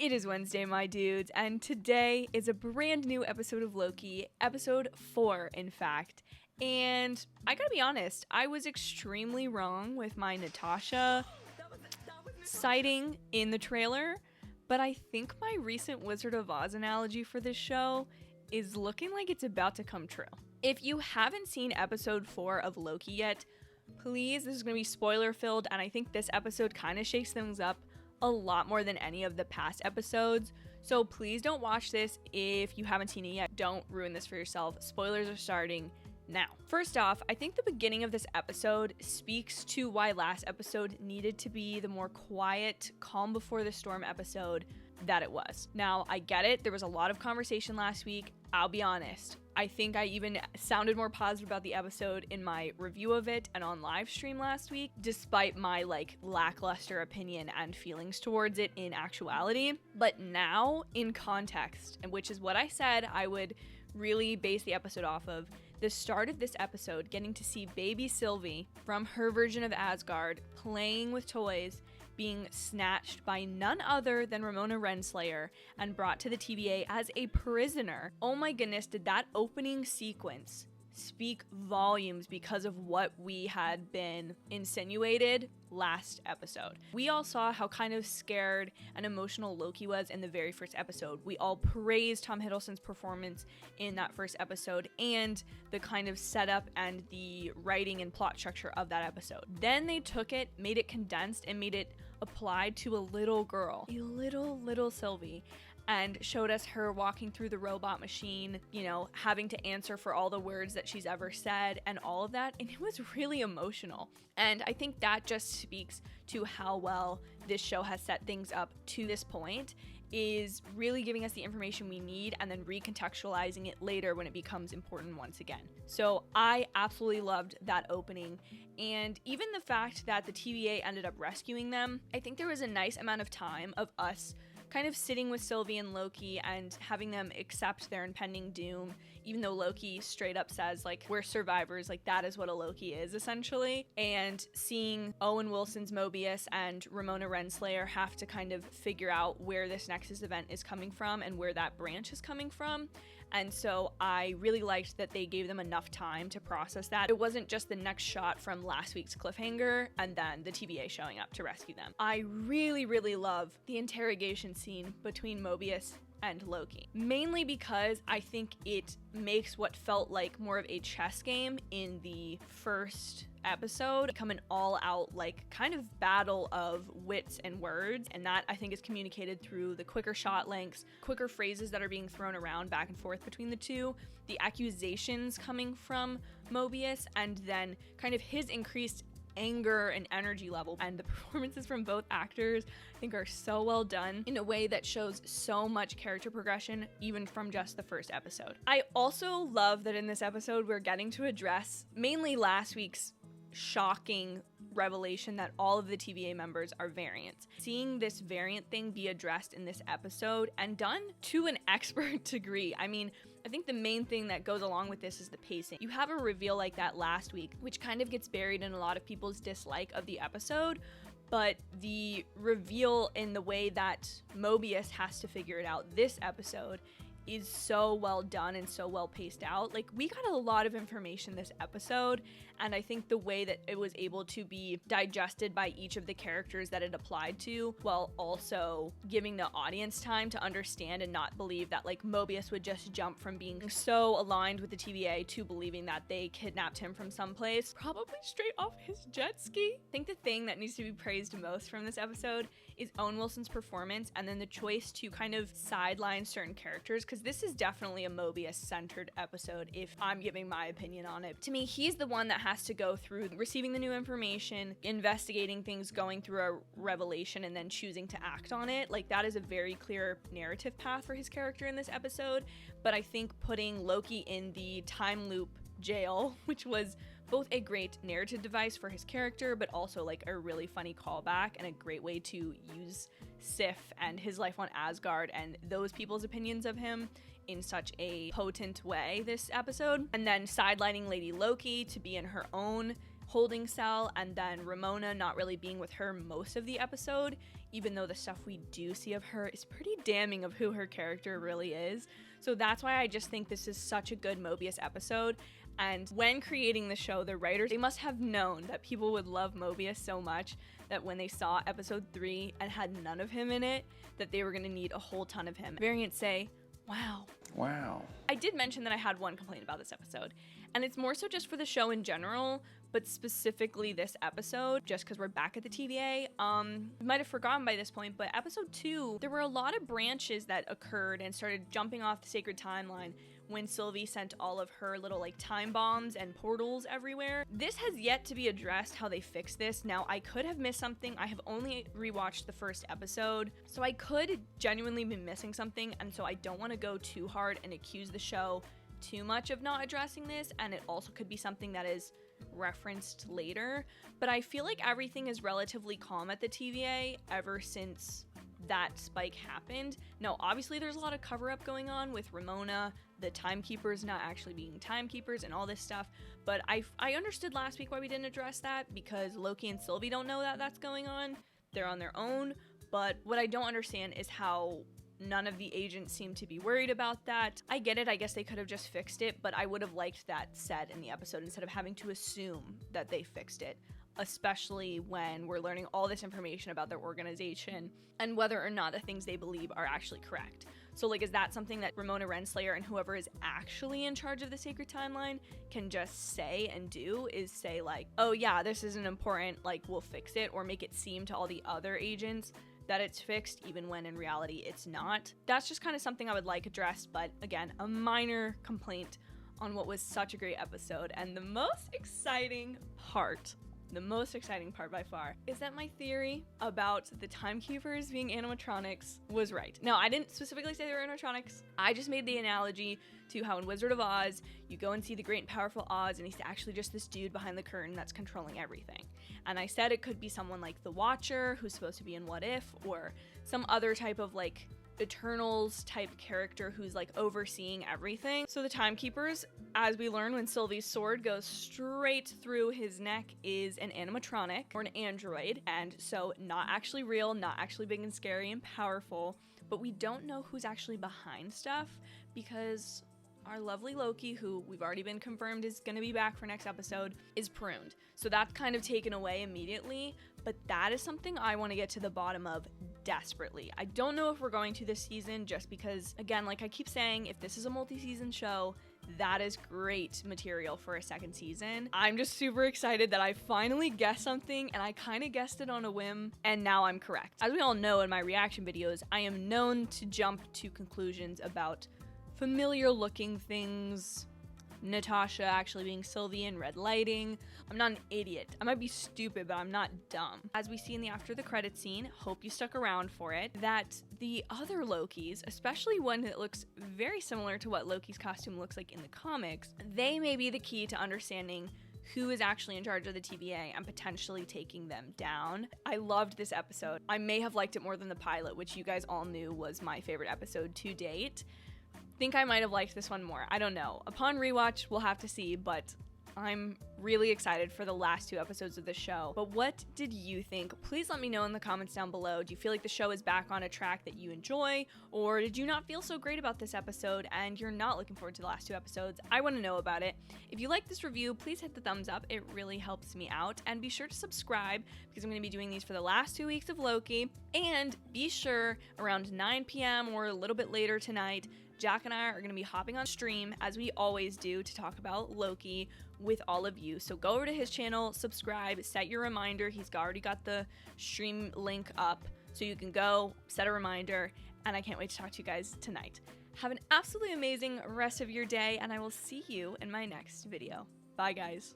It is Wednesday, my dudes, and today is a brand new episode of Loki, episode 4, in fact. And I gotta be honest, I was extremely wrong with my Natasha sighting in the trailer, but I think my recent Wizard of Oz analogy for this show is looking like it's about to come true. If you haven't seen episode 4 of Loki yet, please, this is going to be spoiler filled, and I think this episode kind of shakes things up a lot more than any of the past episodes. So please don't watch this if you haven't seen it yet. Don't ruin this for yourself. Spoilers are starting now. First off, I think the beginning of this episode speaks to why last episode needed to be the more quiet, calm before the storm episode that it was. Now, I get it. There was a lot of conversation last week. I'll be honest. I think I even sounded more positive about the episode in my review of it and on live stream last week, despite my lackluster opinion and feelings towards it in actuality. But now, in context, and which is what I said I would really base the episode off of, the start of this episode, getting to see baby Sylvie from her version of Asgard playing with toys, being snatched by none other than Ramona Renslayer and brought to the TVA as a prisoner. Oh my goodness, did that opening sequence speak volumes because of what we had been insinuated last episode. We all saw how kind of scared and emotional Loki was in the very first episode. We all praised Tom Hiddleston's performance in that first episode and the kind of setup and the writing and plot structure of that episode. Then they took it, made it condensed, and made it applied to a little girl, a little Sylvie, and showed us her walking through the robot machine, having to answer for all the words that she's ever said and all of that. And it was really emotional. And I think that just speaks to how well this show has set things up to this point, is really giving us the information we need and then recontextualizing it later when it becomes important once again. So I absolutely loved that opening. And even the fact that the TVA ended up rescuing them, I think there was a nice amount of time of us kind of sitting with Sylvie and Loki and having them accept their impending doom, even though Loki straight up says, we're survivors, that is what a Loki is, essentially. And seeing Owen Wilson's Mobius and Ramona Renslayer have to kind of figure out where this Nexus event is coming from and where that branch is coming from. And so I really liked that they gave them enough time to process that. It wasn't just the next shot from last week's cliffhanger and then the TVA showing up to rescue them. I really, really love the interrogation scene between Mobius and Loki, mainly because I think it makes what felt like more of a chess game in the first episode become an all-out kind of battle of wits and words, and that I think is communicated through the quicker shot lengths, quicker phrases that are being thrown around back and forth between the two, the accusations coming from Mobius, and then kind of his increased anger and energy level. And the performances from both actors I think are so well done in a way that shows so much character progression even from just the first episode. I also love that in this episode we're getting to address mainly last week's shocking revelation that all of the TVA members are variants. Seeing this variant thing be addressed in this episode and done to an expert degree. I mean, I think the main thing that goes along with this is the pacing. You have a reveal like that last week, which kind of gets buried in a lot of people's dislike of the episode, but the reveal in the way that Mobius has to figure it out this episode is so well done and so well paced out. We got a lot of information this episode, and I think the way that it was able to be digested by each of the characters that it applied to, while also giving the audience time to understand and not believe that Mobius would just jump from being so aligned with the TVA to believing that they kidnapped him from someplace, probably straight off his jet ski. I think the thing that needs to be praised most from this episode is Owen Wilson's performance, and then the choice to kind of sideline certain characters, because this is definitely a Mobius-centered episode if I'm giving my opinion on it. To me, he's the one that has to go through receiving the new information, investigating things, going through a revelation, and then choosing to act on it. That is a very clear narrative path for his character in this episode, but I think putting Loki in the time loop jail, which was both a great narrative device for his character, but also a really funny callback and a great way to use Sif and his life on Asgard and those people's opinions of him in such a potent way this episode. And then sidelining Lady Loki to be in her own holding cell, and then Ramona not really being with her most of the episode, even though the stuff we do see of her is pretty damning of who her character really is. So that's why I just think this is such a good Mobius episode. And when creating the show, the writers, they must have known that people would love Mobius so much that when they saw episode 3 and had none of him in it, that they were going to need a whole ton of him. Variants say, wow. Wow. I did mention that I had one complaint about this episode, and it's more so just for the show in general, but specifically this episode, just because we're back at the TVA. You might have forgotten by this point, but episode 2, there were a lot of branches that occurred and started jumping off the sacred timeline when Sylvie sent all of her little like time bombs and portals everywhere. This has yet to be addressed how they fix this. Now, I could have missed something. I have only rewatched the first episode, so I could genuinely be missing something, and so I don't want to go too hard and accuse the show too much of not addressing this, and it also could be something that is referenced later. But I feel like everything is relatively calm at the TVA ever since that spike happened. Now, obviously there's a lot of cover-up going on with Ramona, the timekeepers not actually being timekeepers and all this stuff, but I understood last week why we didn't address that, because Loki and Sylvie don't know that that's going on. They're on their own. But what I don't understand is how none of the agents seem to be worried about that. I get it, I guess they could have just fixed it, but I would have liked that said in the episode instead of having to assume that they fixed it, especially when we're learning all this information about their organization and whether or not the things they believe are actually correct. So like, is that something that Ramona Renslayer and whoever is actually in charge of the sacred timeline can just say and do, is say like, oh yeah, this isn't important, like we'll fix it, or make it seem to all the other agents that it's fixed even when in reality it's not. That's just kind of something I would like addressed, but again, a minor complaint on what was such a great episode. And the most exciting part by far is that my theory about the timekeepers being animatronics was right. Now, I didn't specifically say they were animatronics. I just made the analogy to how in Wizard of Oz, you go and see the great and powerful Oz, and he's actually just this dude behind the curtain that's controlling everything. And I said it could be someone like the Watcher, who's supposed to be in What If, or some other type of like Eternals type character who's like overseeing everything. So the timekeepers, as we learn when Sylvie's sword goes straight through his neck, is an animatronic or an android, and so not actually real, not actually big and scary and powerful, but we don't know who's actually behind stuff because our lovely Loki, who we've already been confirmed is going to be back for next episode, is pruned. So that's kind of taken away immediately, but that is something I want to get to the bottom of desperately. I don't know if we're going to this season, just because, again, like I keep saying, if this is a multi-season show, that is great material for a second season. I'm just super excited that I finally guessed something, and I kind of guessed it on a whim, and now I'm correct. As we all know in my reaction videos, I am known to jump to conclusions about familiar looking things, Natasha actually being Sylvie in red lighting. I'm not an idiot. I might be stupid, but I'm not dumb. As we see in the after the credits scene, hope you stuck around for it, that the other Lokis, especially one that looks very similar to what Loki's costume looks like in the comics, they may be the key to understanding who is actually in charge of the TVA and potentially taking them down. I loved this episode. I may have liked it more than the pilot, which you guys all knew was my favorite episode to date. Think I might have liked this one more. I don't know. Upon rewatch, we'll have to see, but I'm really excited for the last 2 episodes of the show. But what did you think? Please let me know in the comments down below. Do you feel like the show is back on a track that you enjoy? Or did you not feel so great about this episode and you're not looking forward to the last 2 episodes? I want to know about it. If you like this review, please hit the thumbs up. It really helps me out. And be sure to subscribe because I'm going to be doing these for the last 2 weeks of Loki. And be sure around 9 p.m. or a little bit later tonight, Jack and I are going to be hopping on stream, as we always do, to talk about Loki with all of you. So go over to his channel, subscribe, set your reminder. He's already got the stream link up, so you can go, set a reminder, and I can't wait to talk to you guys tonight. Have an absolutely amazing rest of your day, and I will see you in my next video. Bye, guys.